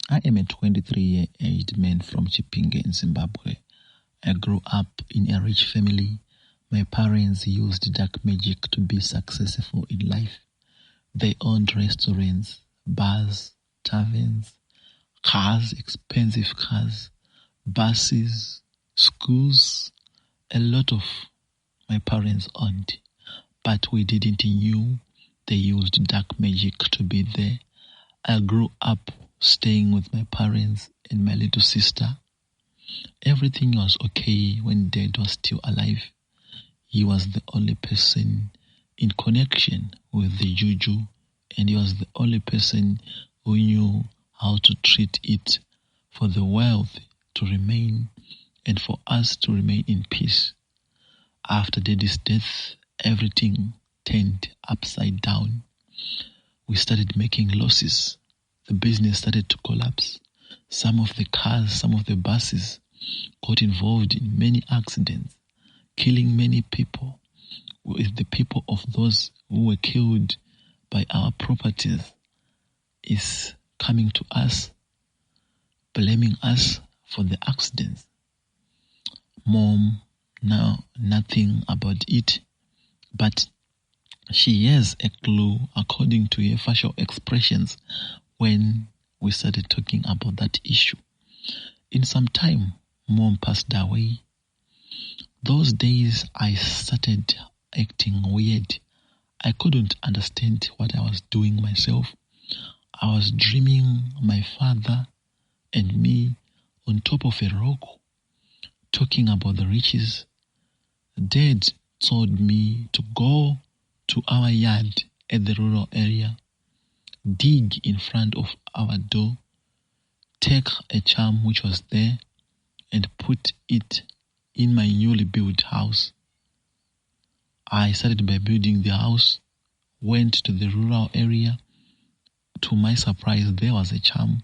I am a 23-year-old man from Chipinge in Zimbabwe. I grew up in a rich family. My parents used dark magic to be successful in life. They owned restaurants, bars, taverns, cars, expensive cars, buses, schools, a lot of my parents owned. But we didn't knew they used dark magic to be there. I grew up staying with my parents and my little sister. Everything was okay when Dad was still alive. He was the only person in connection with the juju, and he was the only person who knew how to treat it for the wealth to remain and for us to remain in peace. After Daddy's death, everything turned upside down. We started making losses. The business started to collapse. Some of the cars, some of the buses got involved in many accidents, killing many people. With the people of those who were killed by our properties is coming to us, blaming us for the accidents. Mom, now nothing about it, but she has a clue according to her facial expressions when we started talking about that issue. In some time, Mom passed away. Those days I started acting weird. I couldn't understand what I was doing myself. I was dreaming my father and me on top of a rock, talking about the riches. Dad told me to go to our yard at the rural area, dig in front of our door, take a charm which was there, and put it in my newly built house. I started by building the house, went to the rural area. To my surprise, there was a charm.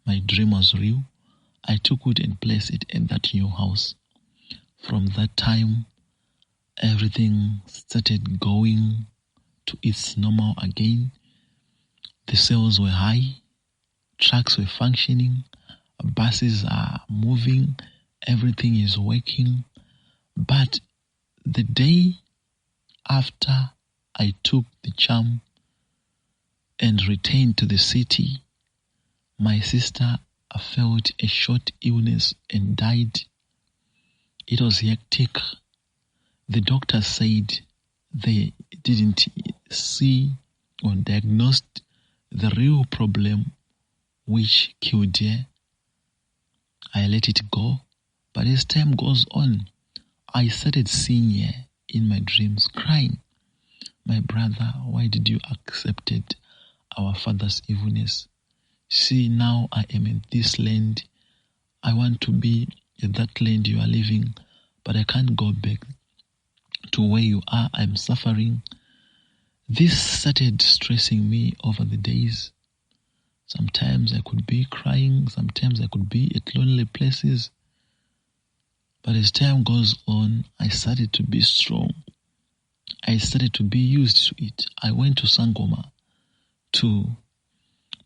My dream was real. I took it and placed it in that new house. From that time, everything started going to its normal again. The sales were high, trucks were functioning, buses are moving, everything is working. But the day after I took the charm and returned to the city, my sister felt a short illness and died. It was hectic. The doctor said they didn't see or diagnosed the real problem which killed her. I let it go, but as time goes on, I started seeing her in my dreams crying. My brother, why did you accept our father's evilness? See, now I am in this land. I want to be in that land you are living, but I can't go back to where you are. I'm suffering. This started stressing me over the days. Sometimes I could be crying, sometimes I could be at lonely places. But as time goes on, I started to be strong. I started to be used to it. I went to Sangoma to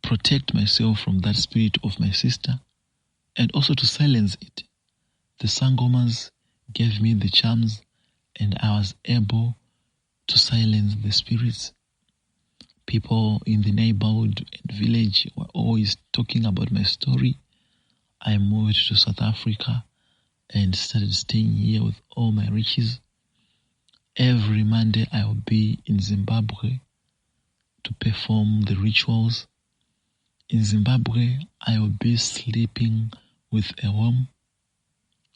protect myself from that spirit of my sister and also to silence it. The Sangomas gave me the charms and I was able to silence the spirits. People in the neighborhood and village were always talking about my story. I moved to South Africa and started staying here with all my riches. Every Monday I will be in Zimbabwe to perform the rituals. In Zimbabwe, I will be sleeping with a worm.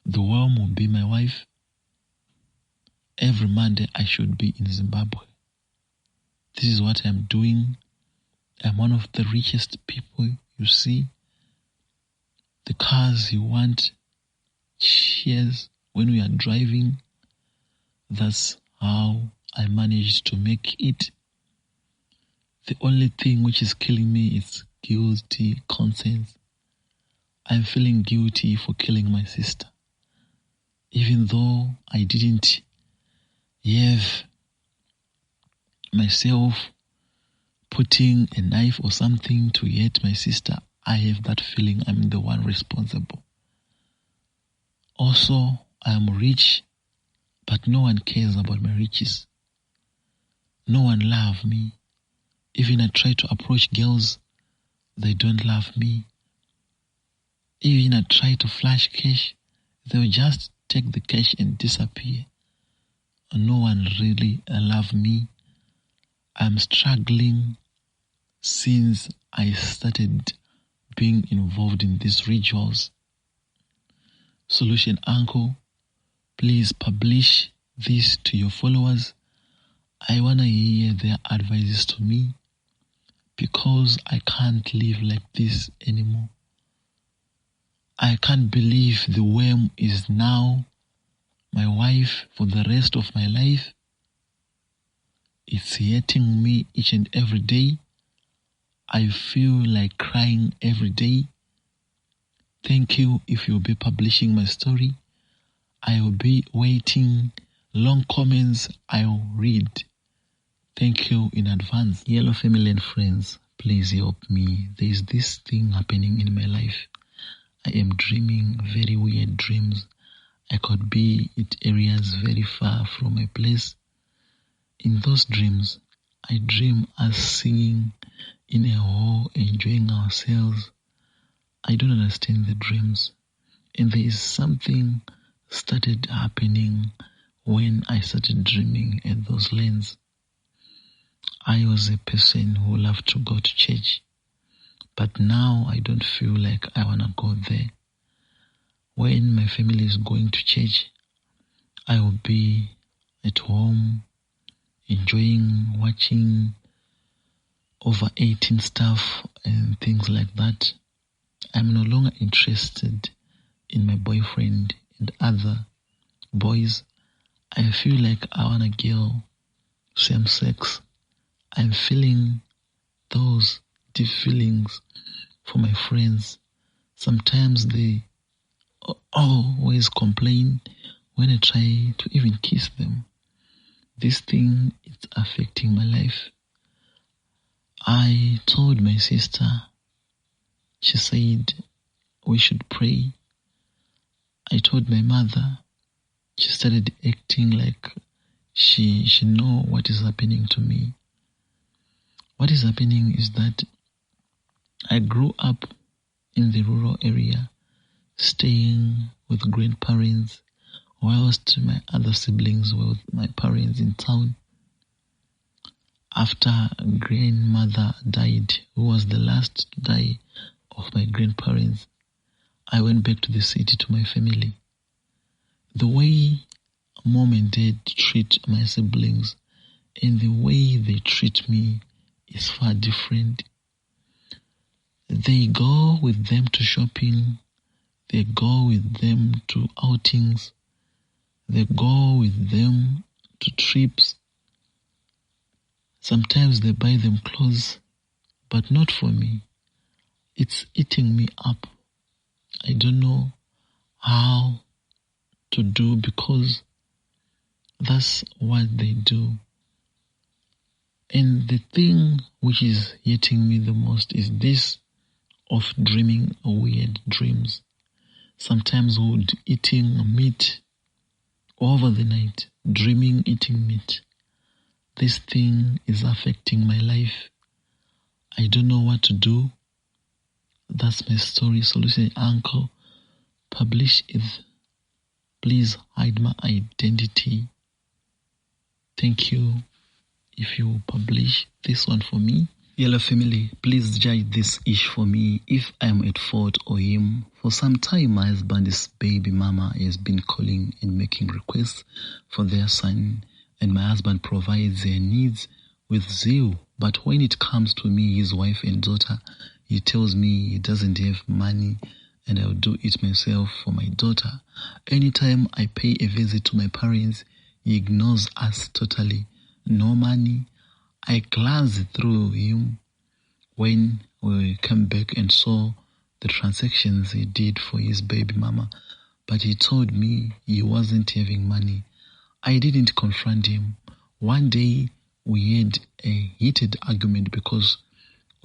The worm will be my wife. Every Monday I should be in Zimbabwe. This is what I'm doing. I'm one of the richest people you see. The cars you want, shares when we are driving. That's how I managed to make it. The only thing which is killing me is guilty conscience. I'm feeling guilty for killing my sister. Even though I didn't have myself putting a knife or something to hurt my sister, I have that feeling I'm the one responsible. Also, I am rich, but no one cares about my riches. No one loves me. Even I try to approach girls, they don't love me. Even I try to flash cash, they'll just take the cash and disappear. No one really loves me. I'm struggling since I started being involved in these rituals. Solution Uncle, please publish this to your followers. I want to hear their advices to me because I can't live like this anymore. I can't believe the worm is now my wife for the rest of my life. It's hurting me each and every day. I feel like crying every day. Thank you if you'll be publishing my story. I will be waiting. Long comments I'll read. Thank you in advance. Yellow family and friends, please help me. There is this thing happening in my life. I am dreaming very weird dreams. I could be in areas very far from my place. In those dreams, I dream us singing in a hall, enjoying ourselves. I don't understand the dreams. And there is something started happening when I started dreaming at those lands. I was a person who loved to go to church, but now I don't feel like I want to go there. When my family is going to church, I will be at home, enjoying watching over 18 stuff and things like that. I'm no longer interested in my boyfriend and other boys. I feel like I want a girl, same sex. I'm feeling those deep feelings for my friends. Sometimes they always complain when I try to even kiss them. This thing is affecting my life. I told my sister, she said we should pray. I told my mother, she started acting like she know what is happening to me. What is happening is that I grew up in the rural area, staying with grandparents, whilst my other siblings were with my parents in town. After grandmother died, who was the last to die of my grandparents, I went back to the city to my family. The way mom and dad treat my siblings and the way they treat me is far different. They go with them to shopping, they go with them to outings, they go with them to trips. Sometimes they buy them clothes, but not for me. It's eating me up. I don't know how to do because that's what they do. And the thing which is hitting me the most is this of dreaming weird dreams. Sometimes we would eating meat over the night, dreaming eating meat. This thing is affecting my life. I don't know what to do. That's my story. Solution Uncle, publish it. Please hide my identity. Thank you if you publish this one for me. Yellow family, please judge this ish for me if I am at fault or him. For some time, my husband's baby mama has been calling and making requests for their son, and my husband provides their needs with zeal. But when it comes to me, his wife and daughter, he tells me he doesn't have money and I'll do it myself for my daughter. Anytime I pay a visit to my parents, he ignores us totally. No money. I glanced through him when we came back and saw the transactions he did for his baby mama, but he told me he wasn't having money. I didn't confront him. One day we had a heated argument because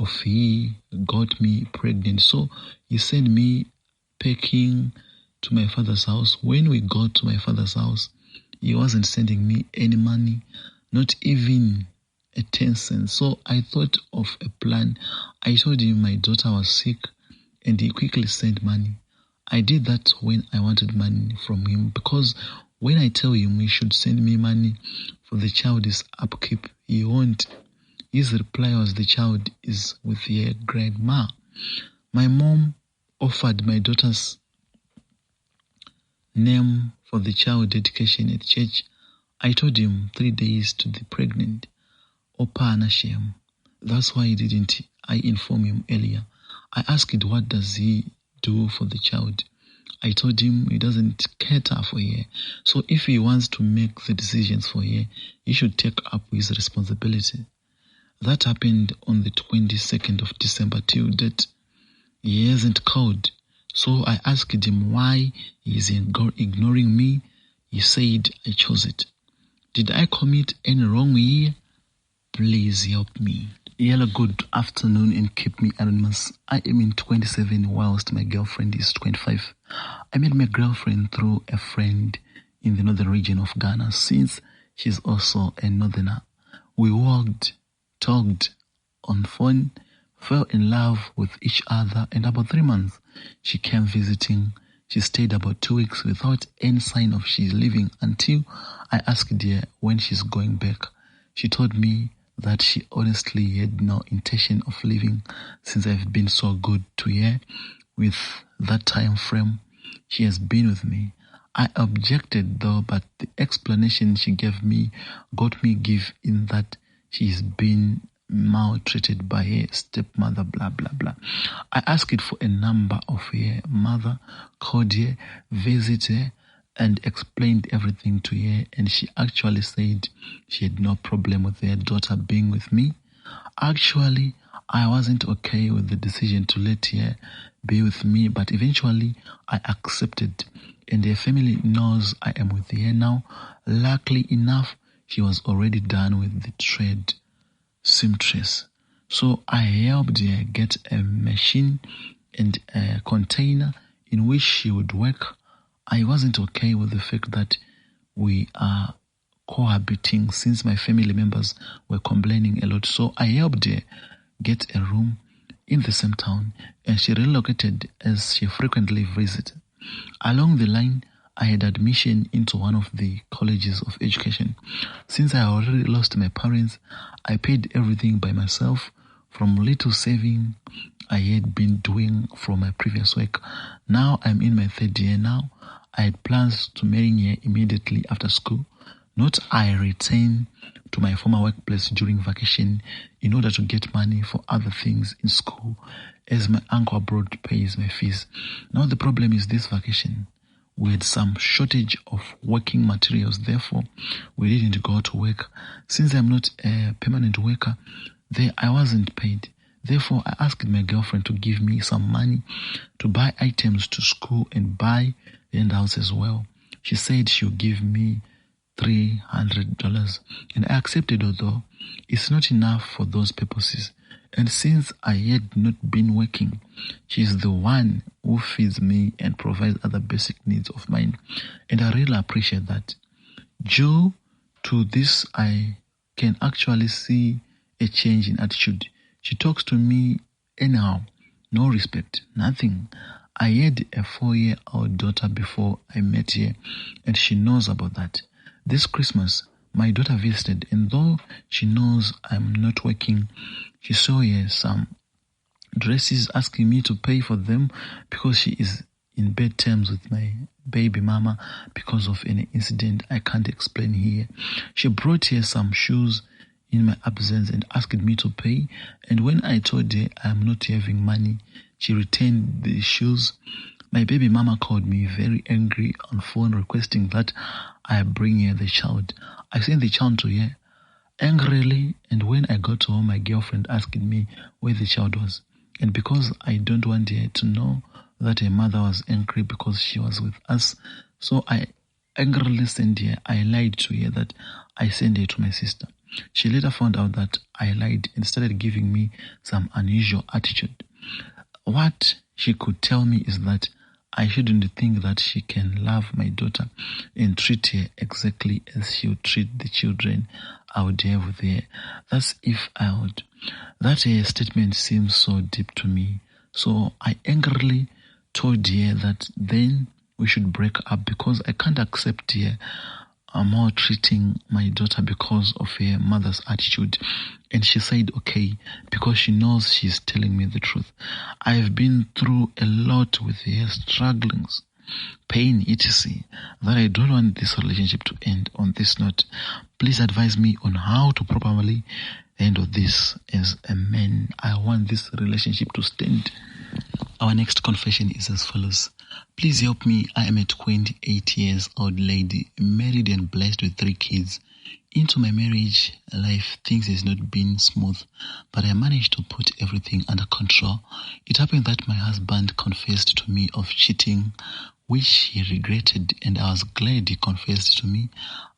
of he got me pregnant. So he sent me packing to my father's house. When we got to my father's house, he wasn't sending me any money, not even a 10 cents. So I thought of a plan. I told him my daughter was sick and he quickly sent money. I did that when I wanted money from him, because when I tell him he should send me money for the child's upkeep, he won't. His reply was the child is with your grandma. My mom offered my daughter's name for the child dedication at church. I told him 3 days to the pregnant. Opa Anashem. That's why didn't I inform him earlier. I asked what does he do for the child. I told him he doesn't cater for her. So if he wants to make the decisions for her, he should take up his responsibility. That happened on the 22nd of December till date. He hasn't called. So I asked him why he is ignoring me. He said I chose it. Did I commit any wrong here? Please help me. Hello, good afternoon and keep me anonymous. I am in 27 whilst my girlfriend is 25. I met my girlfriend through a friend in the northern region of Ghana, since she's also a northerner. We walked, talked on phone, fell in love with each other, and about 3 months she came visiting. She stayed about 2 weeks without any sign of she's leaving until I asked her when she's going back. She told me that she honestly had no intention of leaving since I've been so good to her with that time frame she has been with me. I objected though, but the explanation she gave me got me give in that she's been maltreated by her stepmother, blah, blah, blah. I asked for a number of her mother, called her, visited her, and explained everything to her, and she actually said she had no problem with her daughter being with me. Actually, I wasn't okay with the decision to let her be with me, but eventually I accepted, and her family knows I am with her now. Luckily enough, she was already done with the trade seamstress. So I helped her get a machine and a container in which she would work. I wasn't okay with the fact that we are cohabiting since my family members were complaining a lot. So I helped her get a room in the same town, and she relocated as she frequently visited. Along the line, I had admission into one of the colleges of education. Since I already lost my parents, I paid everything by myself from little saving I had been doing from my previous work. Now I'm in my 3rd year now. I had plans to marry her immediately after school. Not I return to my former workplace during vacation in order to get money for other things in school, as my uncle abroad pays my fees. Now the problem is this vacation. We had some shortage of working materials, therefore we didn't go to work. Since I'm not a permanent worker, there I wasn't paid. Therefore, I asked my girlfriend to give me some money to buy items to school and buy the handouts as well. She said she'll give me $300, and I accepted, although it's not enough for those purposes. And since I had not been working, she's the one who feeds me and provides other basic needs of mine, and I really appreciate that. Due to this, I can actually see a change in attitude. She talks to me anyhow, no respect, nothing. I had a 4-year-old daughter before I met her, and she knows about that. This Christmas, my daughter visited, and though she knows I'm not working, she saw her some dresses, asking me to pay for them because she is in bad terms with my baby mama because of an incident I can't explain here. She brought her some shoes in my absence and asked me to pay, and when I told her I'm not having money, she returned the shoes. My baby mama called me very angry on phone, requesting that I bring her the child. I sent the child to her angrily, and when I got home, my girlfriend asked me where the child was. And because I don't want her to know that her mother was angry because she was with us, so I angrily sent her. I lied to her that I sent her to my sister. She later found out that I lied and started giving me some unusual attitude. What she could tell me is that I shouldn't think that she can love my daughter and treat her exactly as she would treat the children I would have with her. That's if I would. That statement seems so deep to me. So I angrily told her that then we should break up because I can't accept her maltreating my daughter because of her mother's attitude. And she said, okay, because she knows she's telling me the truth. I have been through a lot with her strugglings, pain, etc. that I don't want this relationship to end on this note. Please advise me on how to properly handle this as a man. I want this relationship to stand. Our next confession is as follows. Please help me. I am a 28 years old lady, married and blessed with 3 kids. Into my marriage life, things has not been smooth, but I managed to put everything under control. It happened that my husband confessed to me of cheating, which he regretted, and I was glad he confessed to me.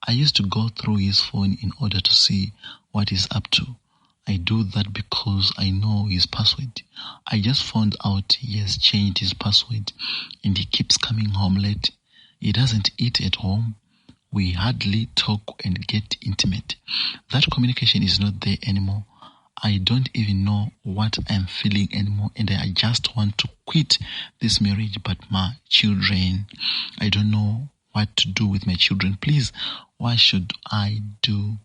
I used to go through his phone in order to see what he's up to. I do that because I know his password. I just found out he has changed his password and he keeps coming home late. He doesn't eat at home. We hardly talk and get intimate. That communication is not there anymore. I don't even know what I'm feeling anymore, and I just want to quit this marriage. But my children, I don't know what to do with my children. Please, what should I do?